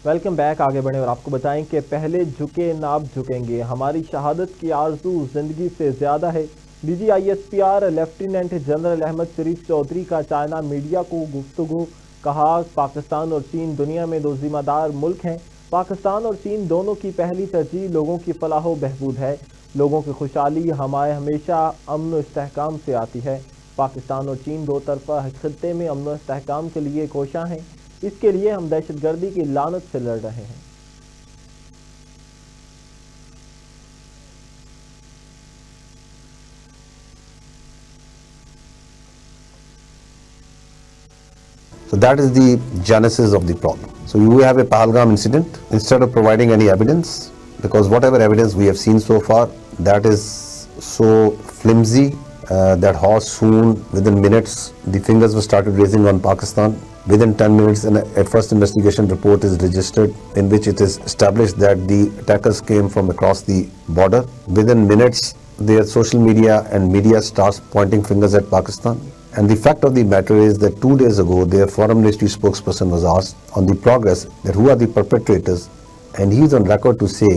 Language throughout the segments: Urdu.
Welcome back. آگے بڑھیں اور آپ کو بتائیں کہ پہلے جھکے نہ اب جھکیں گے. ہماری شہادت کی آرزو زندگی سے زیادہ ہے. D G I S P R lieutenant general Ahmad Sharif Chaudhry کا چائنا میڈیا کو گفتگو. کہا پاکستان اور چین دنیا میں دو ذمہ دار ملک ہیں. پاکستان اور چین دونوں کی پہلی ترجیح لوگوں کی فلاح و بہبود ہے. لوگوں کی خوشحالی ہمیشہ امن و استحکام سے آتی ہے. پاکستان اور چین دو طرفہ خطے میں امن و استحکام کے لیے کوشاں ہیں. اس کے لیے ہم دہشت گردی کی لعنت سے لڑ رہے ہیں. So that is the genesis of the problem. So you have a Pahalgam incident, instead of providing any evidence, because whatever evidence we have seen so far, that is so flimsy that how soon, within minutes, the fingers were started raising on Pakistan. Within 10 minutes, a first investigation report is registered in which it is established that the attackers came from across the border. Within minutes, their social media and media starts pointing fingers at Pakistan. And the fact of the matter is that 2 days ago, their foreign ministry spokesperson was asked on the progress that who are the perpetrators, and he is on record to say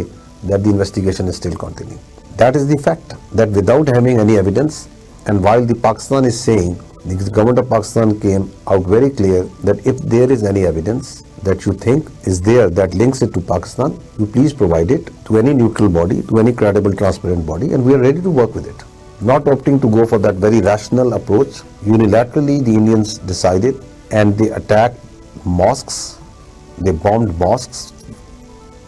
that the investigation is still continuing. That is the fact, that without having any evidence, and while the Pakistan is saying, the government of Pakistan came out very clear that if there is any evidence that you think is there that links it to Pakistan, you please provide it to any neutral body, to any credible, transparent body, and we are ready to work with it. Not opting to go for that very rational approach, unilaterally the Indians decided and they attacked mosques, they bombed mosques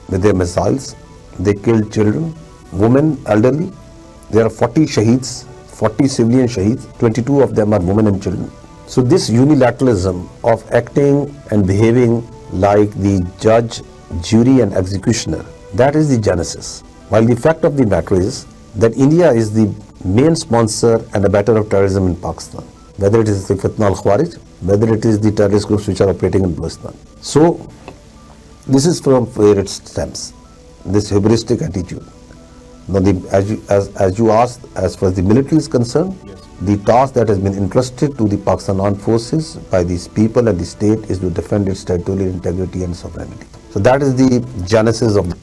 with their missiles, they killed children, women, elderly. There are 40 shaheeds, 40 civilian shaheeds, 22 of them are women and children. So this unilateralism of acting and behaving like the judge, jury and executioner, that is the genesis. While the fact of the matter is that India is the main sponsor and abettor of terrorism in Pakistan, whether it is the Fitna al-Khwarij, whether it is the terrorist groups which are operating in Balochistan. So this is from where it stems, this hubristic attitude. Now, as you asked, as far as the military is concerned, the task that has been entrusted to the Pakistan Armed Forces by these people and the state is to defend its territorial integrity and sovereignty. So that is the genesis of.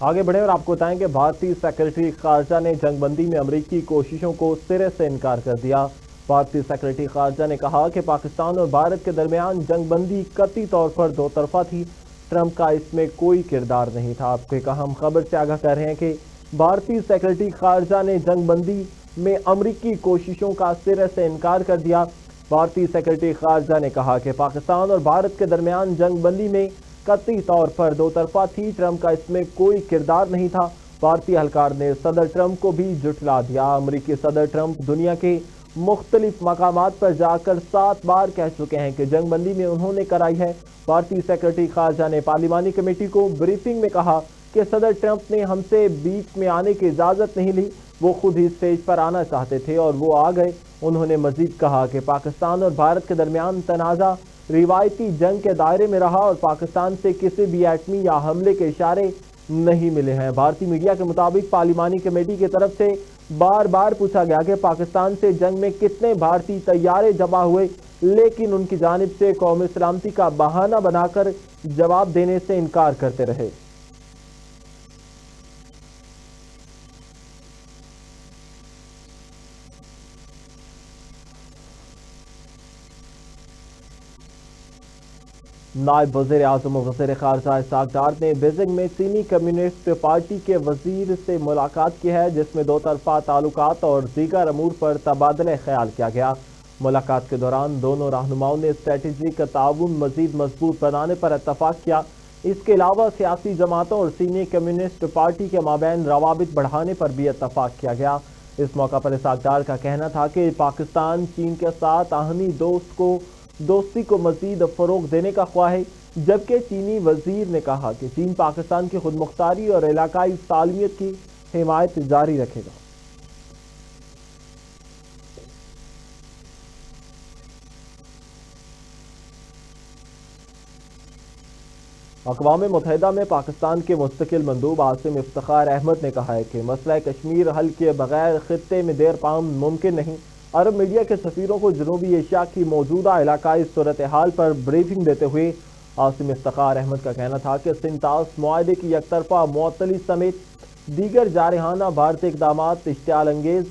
آگے بڑھیں اور آپ کو بتائیں کہ بھارتی سیکرٹری خارجہ نے جنگ بندی میں امریکی کوششوں کو سرے سے انکار کر دیا. بھارتی سیکرٹری خارجہ نے کہا کہ پاکستان اور بھارت کے درمیان جنگ بندی قطعی طور پر دو طرفہ تھی. ٹرمپ کا اس میں کوئی کردار نہیں تھا. آپ کو ایک اہم خبر سے آگاہ کر رہے ہیں کہ بھارتی سیکرٹری خارجہ نے جنگ بندی میں امریکی کوششوں کا سرے سے انکار کر دیا. بھارتی سیکرٹری خارجہ نے کہا کہ پاکستان اور بھارت کے درمیان جنگ بندی میں قطعی طور پر دو طرفہ تھی. ٹرمپ کا اس میں کوئی کردار نہیں تھا. بھارتی اہلکار نے صدر ٹرمپ کو بھی جھٹلا دیا. امریکی صدر ٹرمپ دنیا کے مختلف مقامات پر جا کر 7 بار کہہ چکے ہیں کہ جنگ بندی میں انہوں نے کرائی ہے. بھارتی سیکرٹری خارجہ نے پارلیمانی کمیٹی کو بریفنگ میں کہا کہ صدر ٹرمپ نے ہم سے بیچ میں آنے کی اجازت نہیں لی. وہ خود ہی اسٹیج پر آنا چاہتے تھے اور وہ آ گئے. انہوں نے مزید کہا کہ پاکستان اور بھارت کے درمیان تنازع روایتی جنگ کے دائرے میں رہا اور پاکستان سے کسی بھی ایٹمی یا حملے کے اشارے نہیں ملے ہیں. بھارتی میڈیا کے مطابق پارلیمانی کمیٹی کی طرف سے بار بار پوچھا گیا کہ پاکستان سے جنگ میں کتنے بھارتی طیارے جمع ہوئے، لیکن ان کی جانب سے قومی سلامتی کا بہانہ بنا کر جواب دینے سے انکار کرتے رہے. نائب وزیر اعظم و وزیر خارجہ اسحاق ڈار نے بیجنگ میں چینی کمیونسٹ پارٹی کے وزیر سے ملاقات کی ہے، جس میں دو طرفہ تعلقات اور دیگر امور پر تبادلہ خیال کیا گیا. ملاقات کے دوران دونوں رہنماؤں نے اسٹریٹجک تعاون مزید مضبوط بنانے پر اتفاق کیا. اس کے علاوہ سیاسی جماعتوں اور چینی کمیونسٹ پارٹی کے مابین روابط بڑھانے پر بھی اتفاق کیا گیا. اس موقع پر اسحاق ڈار کا کہنا تھا کہ پاکستان چین کے ساتھ آہنی دوستی کو مزید فروغ دینے کا خواہاں ہے، جبکہ چینی وزیر نے کہا کہ چین پاکستان کی خود مختاری اور علاقائی سالمیت کی حمایت جاری رکھے گا. اقوام متحدہ میں پاکستان کے مستقل مندوب عاصم افتخار احمد نے کہا ہے کہ مسئلہ کشمیر حل کیے بغیر خطے میں دیر پام ممکن نہیں. عرب میڈیا کے سفیروں کو جنوبی ایشیا کی موجودہ علاقائی صورتحال پر بریفنگ دیتے ہوئے عاصم افتخار احمد کا کہنا تھا کہ سنتاس معاہدے کی یک طرفہ معطلی سمیت دیگر جارحانہ بھارتی اقدامات اشتعال انگیز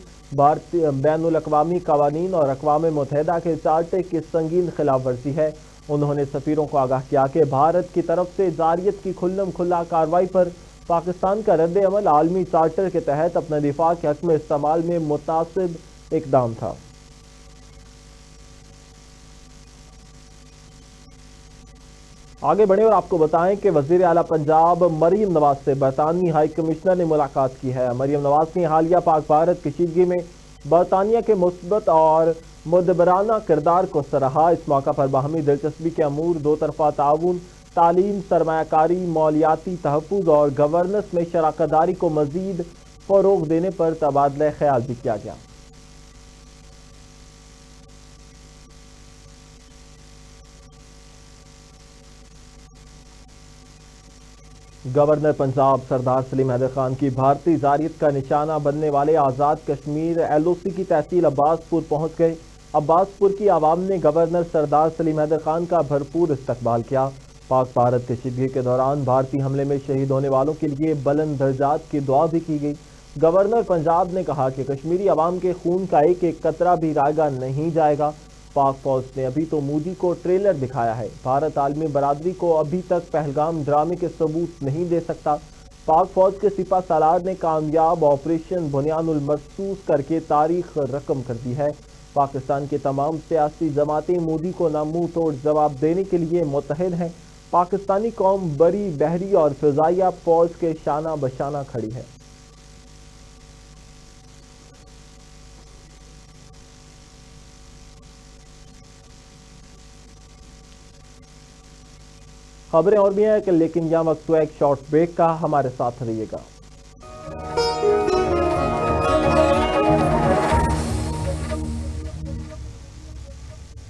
بین الاقوامی قوانین اور اقوام متحدہ کے چارٹر کی سنگین خلاف ورزی ہے۔ انہوں نے سفیروں کو آگاہ کیا کہ بھارت کی طرف سے جارحیت کی کھلم کھلا کارروائی پر پاکستان کا رد عمل عالمی چارٹر کے تحت اپنے دفاع کے حق میں استعمال میں متناسب اقدام تھا۔ آگے بڑھیں اور آپ کو بتائیں کہ وزیر اعلیٰ پنجاب مریم نواز سے برطانوی ہائی کمشنر نے ملاقات کی ہے۔ مریم نواز نے حالیہ پاک بھارت کشیدگی میں برطانیہ کے مثبت اور مدبرانہ کردار کو سراہا۔ اس موقع پر باہمی دلچسپی کے امور، دو طرفہ تعاون، تعلیم، سرمایہ کاری، مالیاتی تحفظ اور گورننس میں شراکت داری کو مزید فروغ دینے پر تبادلہ خیال بھی کیا گیا۔ گورنر پنجاب سردار سلیم حیدر خان کی بھارتی جارحیت کا نشانہ بننے والے آزاد کشمیر ایل او سی کی تحصیل عباس پور پہنچ گئے۔ عباس پور کی عوام نے گورنر سردار سلیم حیدر خان کا بھرپور استقبال کیا۔ پاک بھارت کشیدگی کے دوران بھارتی حملے میں شہید ہونے والوں کے لیے بلند درجات کی دعا بھی کی گئی۔ گورنر پنجاب نے کہا کہ کشمیری عوام کے خون کا ایک ایک قطرہ بھی رائگاں نہیں جائے گا۔ پاک فوج نے ابھی تو مودی کو ٹریلر دکھایا ہے، بھارت عالمی برادری کو ابھی تک پہلگام ڈرامے کے ثبوت نہیں دے سکتا۔ پاک فوج کے سپہ سالار نے کامیاب آپریشن بنیان المرصوص کر کے تاریخ رقم کر دی ہے۔ پاکستان کے تمام سیاسی جماعتیں مودی کو نہ منہ توڑ جواب دینے کے لیے متحد ہیں۔ پاکستانی قوم بری، بحری اور فضائیہ فوج کے شانہ بشانہ کھڑی ہے۔ خبریں اور بھی ہیں لیکن یہاں وقت ہوا ایک شارٹ بریک کا، ہمارے ساتھ رہیے گا۔